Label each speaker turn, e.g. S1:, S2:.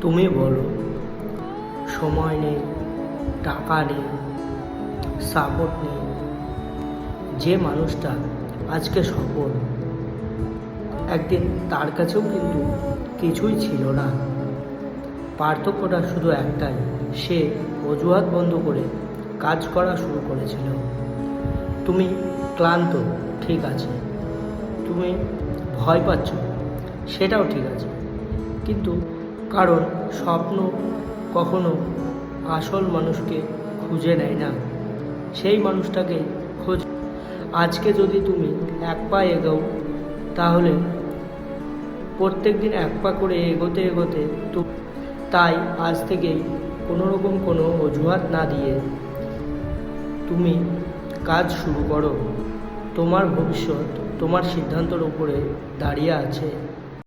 S1: তুমি বলো, সময় নেই, টাকা নেই, সাপোর্ট নেই। যে মানুষটা আজকে সফল, একদিন তার কাছেও কিন্তু কিছুই ছিল না। পার্থক্যটা শুধু একটাই, সে অজুহাত বন্ধ করে কাজ করা শুরু করেছিল। তুমি ক্লান্ত, ঠিক আছে। তুমি ভয় পাচ্ছ, সেটাও ঠিক আছে। কিন্তু কারণ স্বপ্ন কখনো আসল মানুষকে খুঁজে নেয় না, সেই মানুষটাকে খোঁজ। আজকে যদি তুমি এক পা এগোও, তাহলে প্রত্যেক দিন এক পা করে এগোতে এগোতে তাই আজ থেকেই কোনোরকম কোনো অজুহাত না দিয়ে তুমি কাজ শুরু করো। তোমার ভবিষ্যৎ তোমার সিদ্ধান্তের উপরে দাঁড়িয়ে আছে।